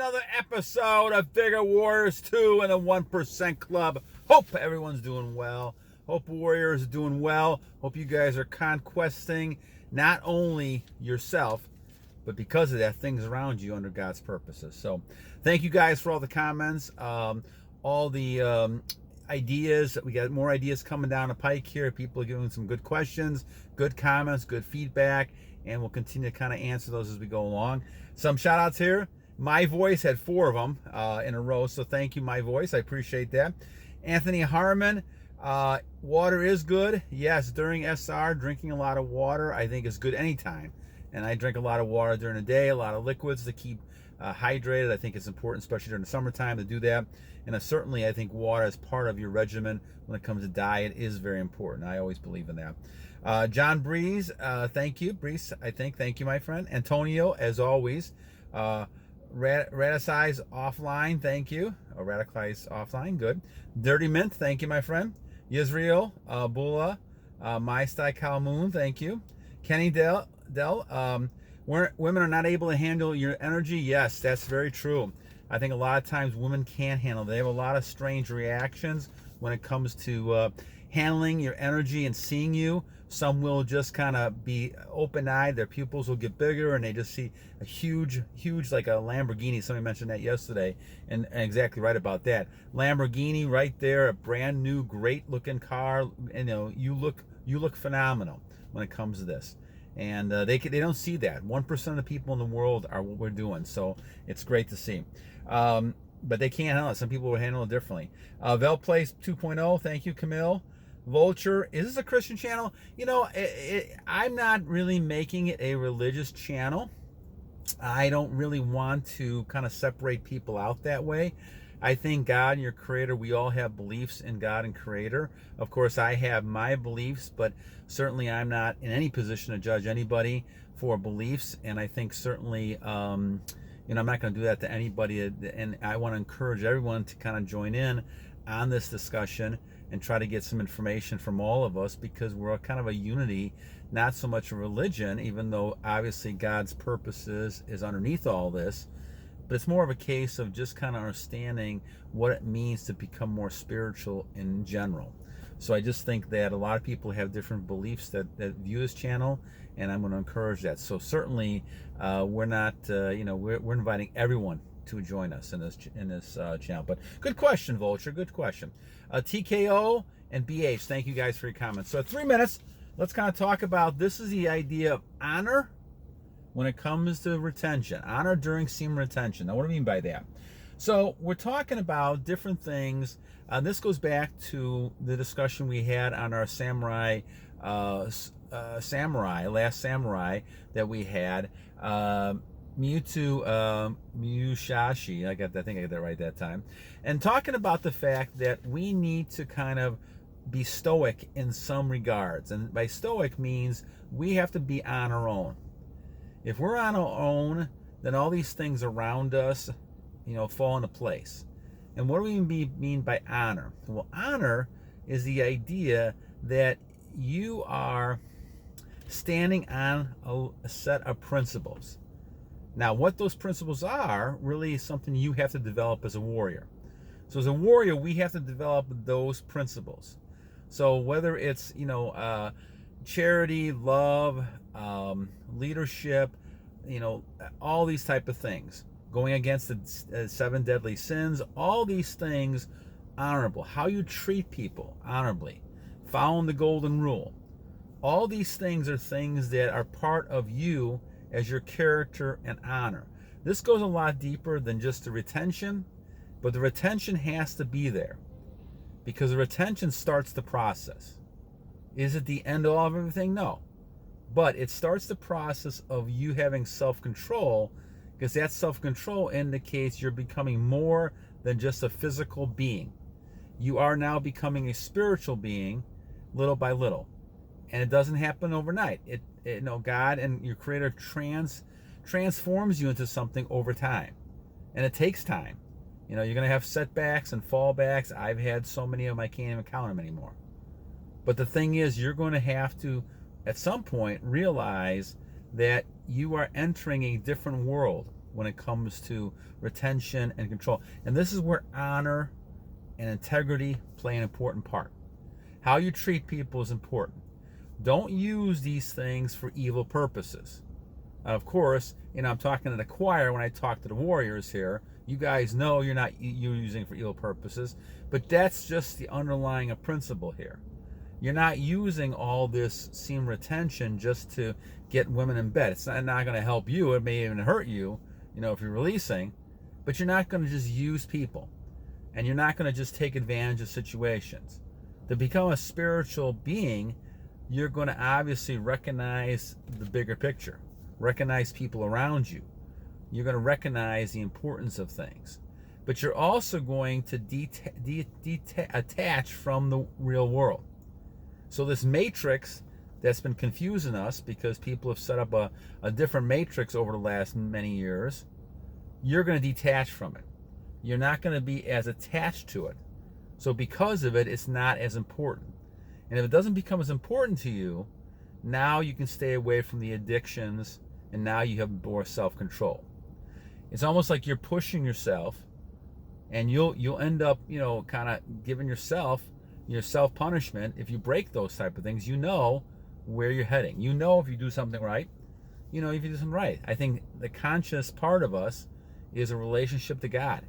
another episode of Vigor Warriors 2 and the 1% Club. Hope everyone's doing well. Hope Warriors are doing well. Hope you guys are conquesting not only yourself, but because of that, things around you under God's purposes. So thank you guys for all the comments, all the ideas. We got more ideas coming down the pike here. People are giving some good questions, good comments, good feedback, and we'll continue to kind of answer those as we go along. Some shout outs here. My Voice had 4 of them in a row, so thank you, My Voice. I appreciate that. Anthony Harmon, water is good. Yes, during SR, drinking a lot of water I think is good anytime. And I drink a lot of water during the day, a lot of liquids to keep hydrated. I think it's important, especially during the summertime, to do that. And certainly I think water as part of your regimen when it comes to diet is very important. I always believe in that. Jon Brece, thank you. Brece, thank you, my friend. Antonio, as always. Radicalized Offline, thank you. Radicalized Offline, good. dirtymint, thank you, my friend. Yisrael Yehuddah, MyStykalmoon, thank you. Kinny Dehh, women are not able to handle your energy. Yes, that's very true. I think a lot of times women can't handle it. They have a lot of strange reactions when it comes to handling your energy and seeing you. Some will just kind of be open-eyed. Their pupils will get bigger and they just see a huge, like a Lamborghini. Somebody mentioned that yesterday, and exactly right about that. Lamborghini right there, a brand new, great-looking car. And, you look phenomenal when it comes to this. And they don't see that. 1% of the people in the world are what we're doing, so it's great to see. But they can't handle it. Some people will handle it differently. Vel Plays 2.0, thank you, Kamil. Vulture, is this a Christian channel? I'm not really making it a religious channel. I don't really want to kind of separate people out that way. I think God and your creator, we all have beliefs in God and creator. Of course, I have my beliefs, but certainly I'm not in any position to judge anybody for beliefs. And I think certainly, I'm not going to do that to anybody. And I want to encourage everyone to kind of join in on this discussion and try to get some information from all of us, because we're kind of a unity, not so much a religion, even though obviously God's purposes is underneath all this. But it's more of a case of just kind of understanding what it means to become more spiritual in general. So I just think that a lot of people have different beliefs that view this channel, and I'm going to encourage that. So certainly we're not, we're inviting everyone to join us in this channel. But good question, Vulture, good question. TKO and BH, thank you guys for your comments. So 3 minutes, let's kind of talk about, this is the idea of honor when it comes to retention, honor during semen retention. Now, what do I mean by that? So we're talking about different things. This goes back to the discussion we had on our Samurai, Last Samurai that we had. Mushashi, I think I got that right that time. And talking about the fact that we need to kind of be stoic in some regards. And by stoic means we have to be on our own. If we're on our own, then all these things around us, fall into place. And what do we mean by honor? Well, honor is the idea that you are standing on a set of principles. Now, what those principles are really is something you have to develop as a warrior. So as a warrior, we have to develop those principles. So whether it's, charity, love, leadership, all these type of things, going against the 7 deadly sins, all these things, honorable, how you treat people honorably, following the golden rule. All these things are things that are part of you as your character and honor. This goes a lot deeper than just the retention, but the retention has to be there because the retention starts the process. Is it the end all of everything? No. But it starts the process of you having self-control, because that self-control indicates you're becoming more than just a physical being. You are now becoming a spiritual being little by little. And it doesn't happen overnight. God and your creator transforms you into something over time. And it takes time. You're going to have setbacks and fallbacks. I've had so many of them I can't even count them anymore. But the thing is, you're going to have to, at some point, realize that you are entering a different world when it comes to retention and control. And this is where honor and integrity play an important part. How you treat people is important. Don't use these things for evil purposes. Of course, I'm talking to the choir when I talk to the warriors here. You guys know you're using it for evil purposes, but that's just the underlying principle here. You're not using all this semen retention just to get women in bed. It's not going to help you. It may even hurt you, if you're releasing, but you're not going to just use people, and you're not going to just take advantage of situations. To become a spiritual being, you're going to obviously recognize the bigger picture, recognize people around you. You're going to recognize the importance of things, but you're also going to attach from the real world. So this matrix that's been confusing us because people have set up a different matrix over the last many years, you're going to detach from it. You're not going to be as attached to it. So because of it, it's not as important. And if it doesn't become as important to you, now you can stay away from the addictions, and now you have more self-control. It's almost like you're pushing yourself, and you'll end up, kind of giving yourself your self-punishment. If you break those type of things, where you're heading. If you do something right, if you do something right. I think the conscious part of us is a relationship to God.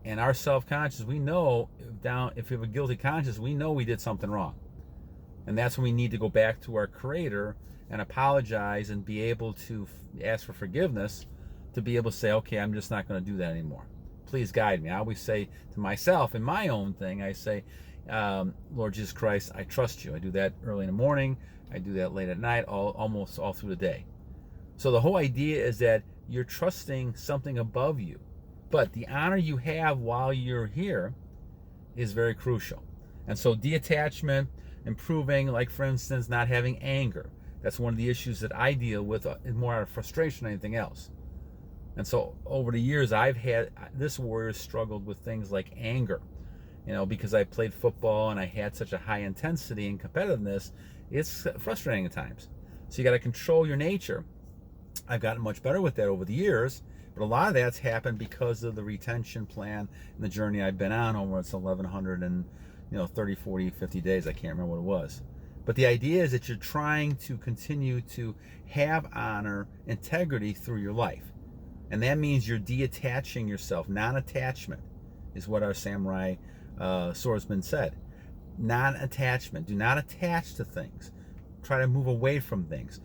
And our self-conscious, we know if we have a guilty conscience, we know we did something wrong. And that's when we need to go back to our Creator and apologize and be able to ask for forgiveness, to be able to say, okay, I'm just not going to do that anymore. Please guide me. I always say to myself in my own thing, I say, Lord Jesus Christ, I trust you. I do that early in the morning. I do that late at night, almost all through the day. So the whole idea is that you're trusting something above you. But the honor you have while you're here is very crucial. And so detachment, improving, like for instance, not having anger. That's one of the issues that I deal with, more out of frustration than anything else. And so over the years, this warrior struggled with things like anger. Because I played football and I had such a high intensity and competitiveness, it's frustrating at times. So you got to control your nature. I've gotten much better with that over the years, but a lot of that's happened because of the retention plan and the journey I've been on over 1,100 and 30, 40, 50 days. I can't remember what it was. But the idea is that you're trying to continue to have honor, integrity through your life. And that means you're detaching yourself. Non-attachment is what our samurai swordsman said. Non-attachment. Do not attach to things. Try to move away from things.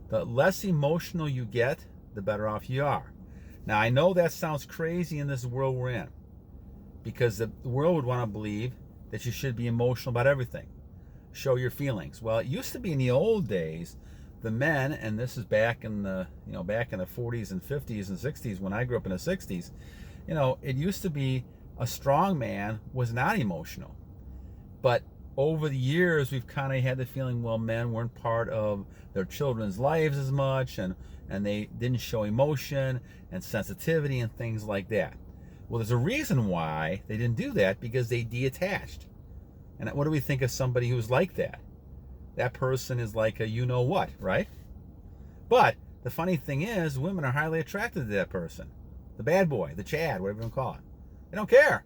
The less emotional you get, the better off you are. Now, I know that sounds crazy in this world we're in, because the world would want to believe that you should be emotional about everything. Show your feelings. Well, it used to be in the old days, the men, and this is back in the 40s and 50s and 60s, when I grew up in the 60s, it used to be a strong man was not emotional. But over the years, we've kind of had the feeling, well, men weren't part of their children's lives as much, and they didn't show emotion and sensitivity and things like that. Well, there's a reason why they didn't do that, because they detached. And what do we think of somebody who's like that? That person is like a you-know-what, right? But the funny thing is, women are highly attracted to that person. The bad boy, the Chad, whatever you want to call it. They don't care.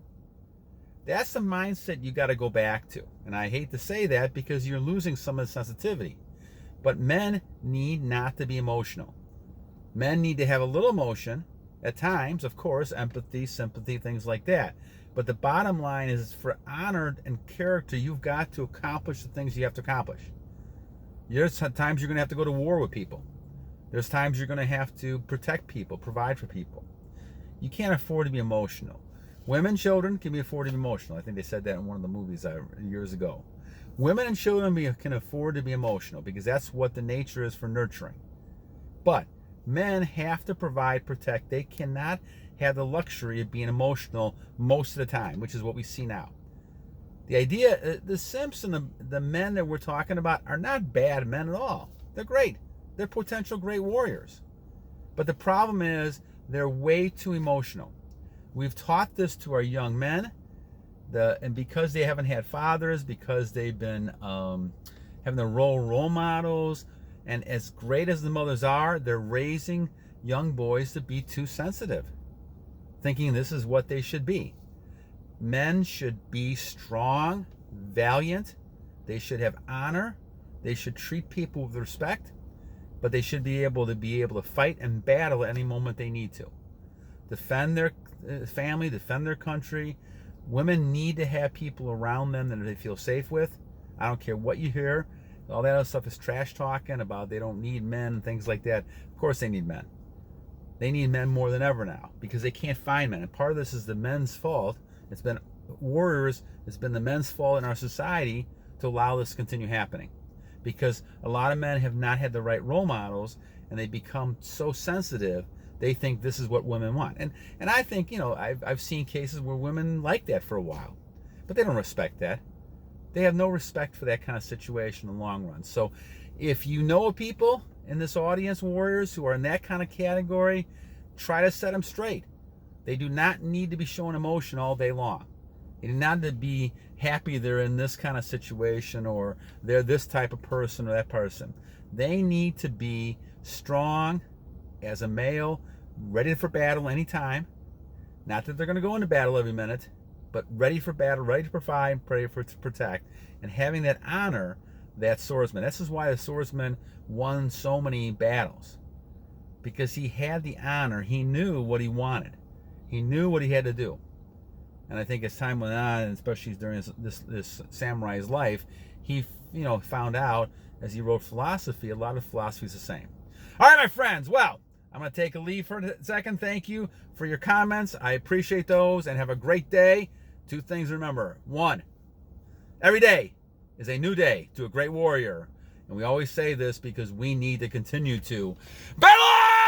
That's the mindset you got to go back to. And I hate to say that, because you're losing some of the sensitivity. But men need not to be emotional. Men need to have a little emotion at times, of course, empathy, sympathy, things like that. But the bottom line is, for honor and character, you've got to accomplish the things you have to accomplish. There's times you're going to have to go to war with people. There's times you're going to have to protect people, provide for people. You can't afford to be emotional. Women, children can be afford to be emotional. I think they said that in one of the movies years ago. Women and children can afford to be emotional, because that's what the nature is for nurturing. But men have to provide, protect. They cannot have the luxury of being emotional most of the time, which is what we see now. The idea, the simps and the men that we're talking about are not bad men at all. They're great. They're potential great warriors. But the problem is, they're way too emotional. We've taught this to our young men, and because they haven't had fathers, because they've been having the role models, and as great as the mothers are, they're raising young boys to be too sensitive, thinking this is what they should be. Men should be strong, valiant. They should have honor. They should treat people with respect, but they should be able to fight and battle at any moment they need to. Defend their family, defend their country. Women need to have people around them that they feel safe with. I don't care what you hear. All that other stuff is trash talking about they don't need men and things like that. Of course they need men. They need men more than ever now because they can't find men. And part of this is the men's fault. It's been warriors. It's been the men's fault in our society to allow this to continue happening. Because a lot of men have not had the right role models and they become so sensitive, they think this is what women want. And I think, I've seen cases where women like that for a while, but they don't respect that. They have no respect for that kind of situation in the long run. So if you know of people in this audience, warriors, who are in that kind of category, try to set them straight. They do not need to be showing emotion all day long. They do not need to be happy they're in this kind of situation or they're this type of person or that person. They need to be strong as a male, ready for battle anytime. Not that they're going to go into battle every minute, but ready for battle, ready to provide, ready to protect, and having that honor, that swordsman. This is why the swordsman won so many battles, because he had the honor. He knew what he wanted. He knew what he had to do. And I think as time went on, and especially during this samurai's life, he found out as he wrote philosophy, a lot of philosophy is the same. All right, my friends. Well, I'm going to take a leave for a second. Thank you for your comments. I appreciate those, and have a great day. 2 things to remember. 1, every day is a new day to a great warrior. And we always say this because we need to continue to battle on!